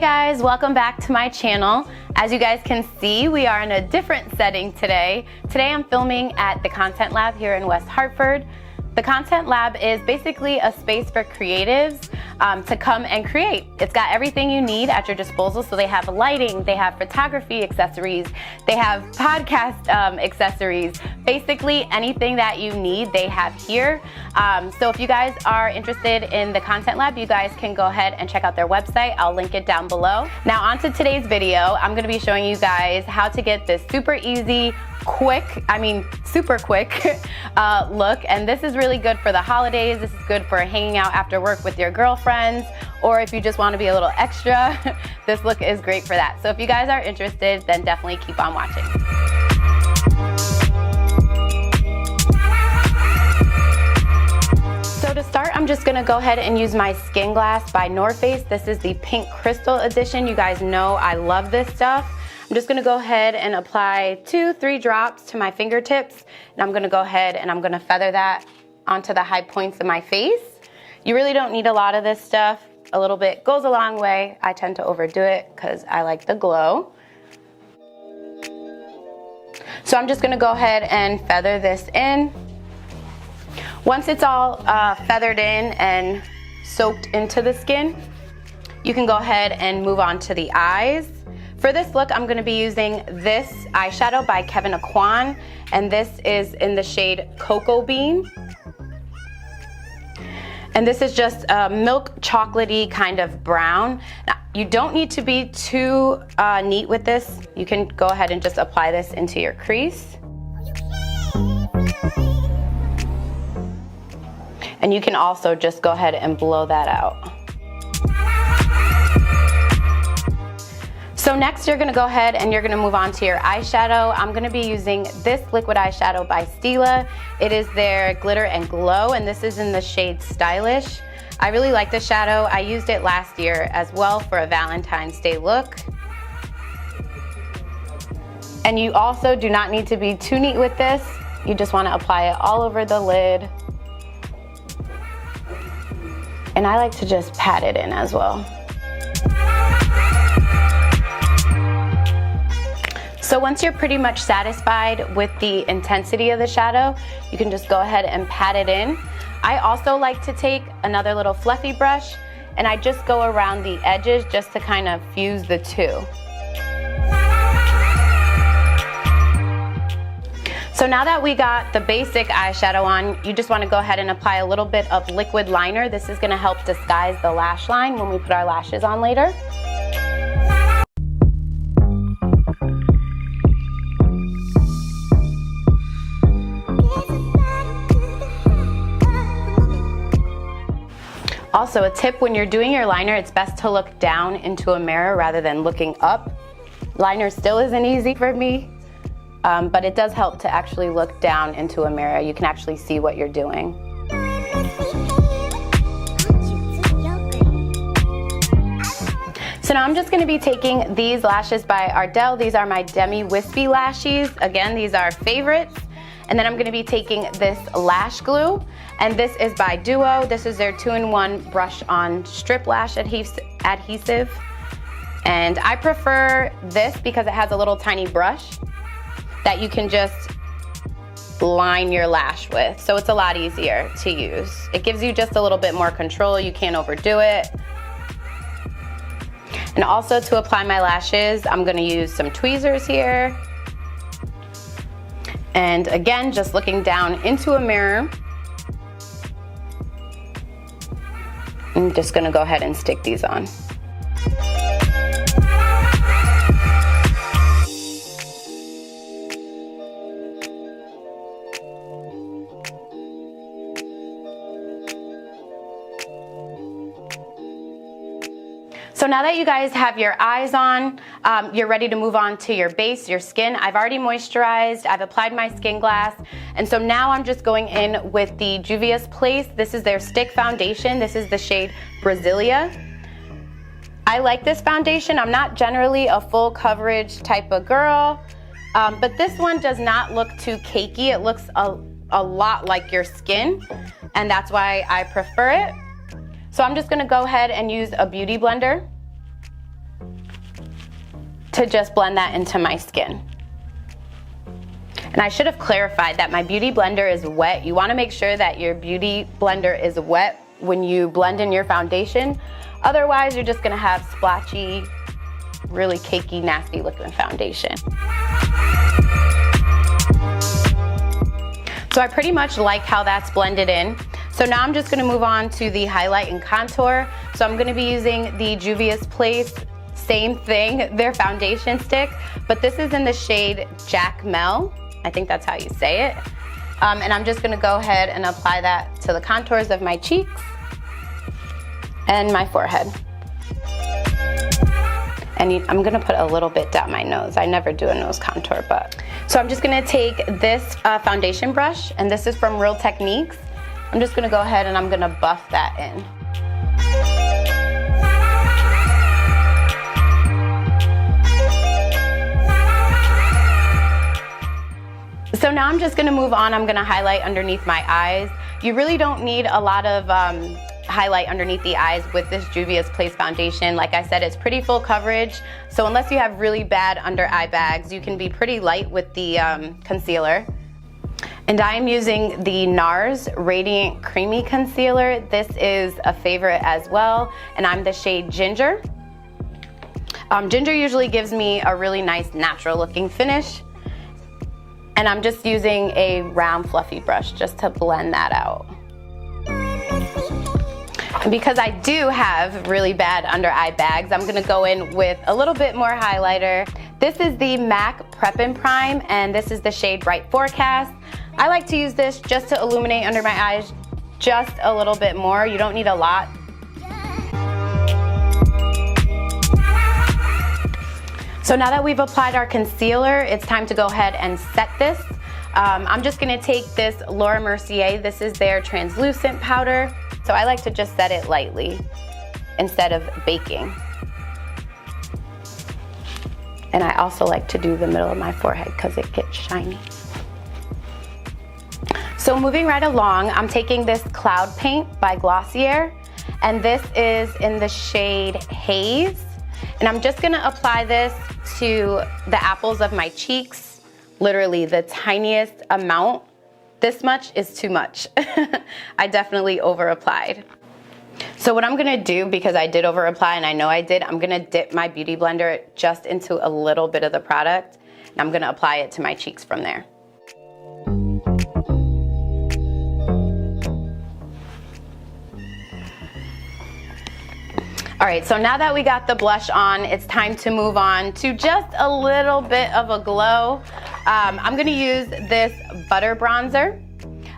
guys, welcome back to my channel. As you guys can see, we are in a different setting today. Today I'm filming at the Content Lab here in West Hartford. The Content Lab is basically a space for creatives to come and create. It's got everything you need at your disposal. So they have lighting, they have photography accessories, they have podcast accessories. Basically anything that you need, they have here. So if you guys are interested in the Content Lab, you guys can go ahead and check out their website. I'll link it down below. Now on to today's video. I'm gonna be showing you guys how to get this super easy, super quick look. And this is really good for the holidays. This is good for hanging out after work with your girlfriends, or if you just want to be a little extra, this look is great for that. So if you guys are interested, then definitely keep on watching. So to start, I'm just gonna go ahead and use my Skin Glass by North Face. This is the Pink Crystal Edition. You guys know I love this stuff. I'm just gonna go ahead and apply 2-3 drops to my fingertips, and I'm gonna go ahead and I'm gonna feather that onto the high points of my face. You really don't need a lot of this stuff. A little bit goes a long way. I tend to overdo it because I like the glow. So I'm just gonna go ahead and feather this in. Once it's all feathered in and soaked into the skin, you can go ahead and move on to the eyes. For this look, I'm gonna be using this eyeshadow by Kevin Aquan, and this is in the shade Cocoa Bean. And this is just a milk chocolatey kind of brown. Now, you don't need to be too neat with this. You can go ahead and just apply this into your crease. And you can also just go ahead and blow that out. So next you're gonna go ahead and you're gonna move on to your eyeshadow. I'm gonna be using this liquid eyeshadow by Stila. It is their Glitter and Glow, and this is in the shade Stylish. I really like this shadow. I used it last year as well for a Valentine's Day look. And you also do not need to be too neat with this. You just wanna apply it all over the lid. And I like to just pat it in as well. So once you're pretty much satisfied with the intensity of the shadow, you can just go ahead and pat it in. I also like to take another little fluffy brush and I just go around the edges just to kind of fuse the two. So now that we got the basic eyeshadow on, you just want to go ahead and apply a little bit of liquid liner. This is going to help disguise the lash line when we put our lashes on later. Also, a tip when you're doing your liner, it's best to look down into a mirror rather than looking up. Liner still isn't easy for me, but it does help to actually look down into a mirror. You can actually see what you're doing. So now I'm just gonna be taking these lashes by Ardell. These are my Demi Wispy lashes. Again, these are favorites. And then I'm gonna be taking this lash glue, and this is by Duo. This is their 2-in-1 brush on strip lash adhesive. And I prefer this because it has a little tiny brush that you can just line your lash with. So it's a lot easier to use. It gives you just a little bit more control. You can't overdo it. And also to apply my lashes, I'm gonna use some tweezers here. And again, just looking down into a mirror. I'm just gonna go ahead and stick these on. So now that you guys have your eyes on, you're ready to move on to your base, your skin. I've already moisturized, I've applied my Skin Glass, and so now I'm just going in with the Juvia's Place. This is their stick foundation. This is the shade Brasilia. I like this foundation. I'm not generally a full coverage type of girl, but this one does not look too cakey. It looks a lot like your skin, and that's why I prefer it. So I'm just gonna go ahead and use a beauty blender. to just blend that into my skin. And I should have clarified that my beauty blender is wet. You wanna make sure that your beauty blender is wet when you blend in your foundation. Otherwise, you're just gonna have splotchy, really cakey, nasty looking foundation. So I pretty much like how that's blended in. So now I'm just gonna move on to the highlight and contour. So I'm gonna be using the Juvia's Place, same thing, their foundation stick, but this is in the shade Jack Mel. I think that's how you say it. And I'm just gonna go ahead and apply that to the contours of my cheeks and my forehead. And I'm gonna put a little bit down my nose. I never do a nose contour, but. So I'm just gonna take this foundation brush, and this is from Real Techniques. I'm just gonna go ahead and I'm gonna buff that in. So now I'm just gonna move on. I'm gonna highlight underneath my eyes. You really don't need a lot of highlight underneath the eyes with this Juvia's Place foundation. Like I said, it's pretty full coverage. So unless you have really bad under eye bags, you can be pretty light with the concealer. And I am using the NARS Radiant Creamy Concealer. This is a favorite as well, and I'm the shade Ginger. Ginger usually gives me a really nice natural looking finish. And I'm just using a round fluffy brush just to blend that out. And because I do have really bad under eye bags, I'm gonna go in with a little bit more highlighter. This is the MAC Prep and Prime, and this is the shade Bright Forecast. I like to use this just to illuminate under my eyes just a little bit more. You don't need a lot. So now that we've applied our concealer, it's time to go ahead and set this. I'm just gonna take this Laura Mercier. This is their translucent powder. So I like to just set it lightly instead of baking. And I also like to do the middle of my forehead because it gets shiny. So moving right along, I'm taking this Cloud Paint by Glossier, and this is in the shade Haze. And I'm just gonna apply this to the apples of my cheeks, literally the tiniest amount. This much is too much. I definitely over applied. So what I'm gonna do, because I did over apply and I know I did, I'm gonna dip my beauty blender just into a little bit of the product, and I'm gonna apply it to my cheeks from there. All right, so now that we got the blush on, it's time to move on to just a little bit of a glow. I'm gonna use this butter bronzer,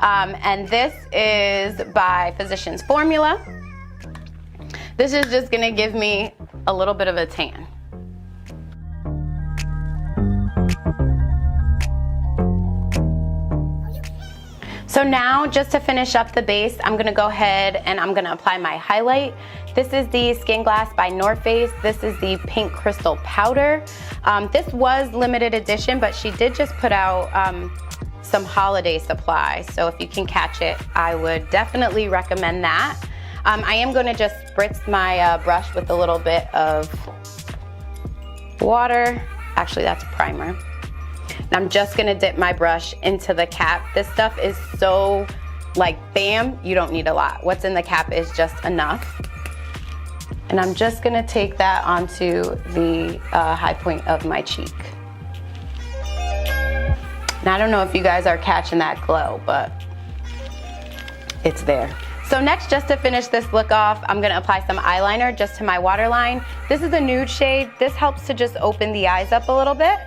and this is by Physicians Formula. This is just gonna give me a little bit of a tan. So now, just to finish up the base, I'm gonna go ahead and I'm gonna apply my highlight. This is the Skin Glass by North Face. This is the Pink Crystal Powder. This was limited edition, but she did just put out some holiday supply. So if you can catch it, I would definitely recommend that. I am gonna just spritz my brush with a little bit of water. Actually, that's a primer. And I'm just gonna dip my brush into the cap. This stuff is so like bam, you don't need a lot. What's in the cap is just enough. And I'm just gonna take that onto the high point of my cheek. And I don't know if you guys are catching that glow, but it's there. So next, just to finish this look off, I'm gonna apply some eyeliner just to my waterline. This is a nude shade. This helps to just open the eyes up a little bit.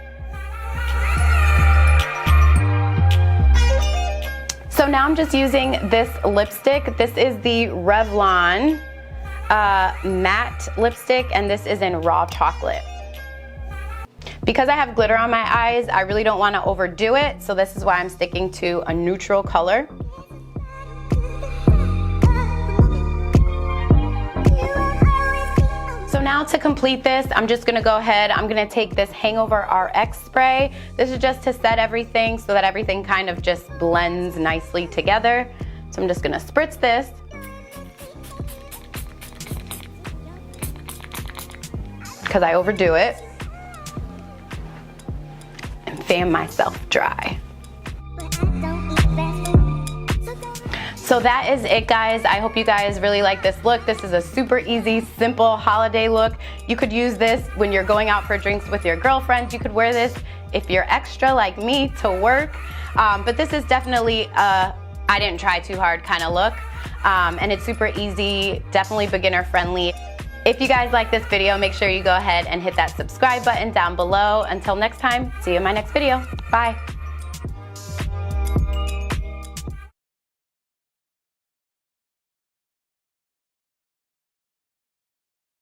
So now I'm just using this lipstick. This is the Revlon matte lipstick, and this is in Raw Chocolate. Because I have glitter on my eyes, I really don't want to overdo it, so this is why I'm sticking to a neutral color. So now to complete this, I'm just gonna go ahead, I'm gonna take this Hangover RX spray. This is just to set everything so that everything kind of just blends nicely together. So I'm just gonna spritz this. Because I overdo it. fan myself dry. So that is it, guys. I hope you guys really like this look. This is a super easy, simple holiday look. You could use this when you're going out for drinks with your girlfriends. You could wear this if you're extra like me to work. But this is definitely a I didn't try too hard kind of look. And it's super easy, definitely beginner friendly. If you guys like this video, make sure you go ahead and hit that subscribe button down below. Until next time, see you in my next video. Bye.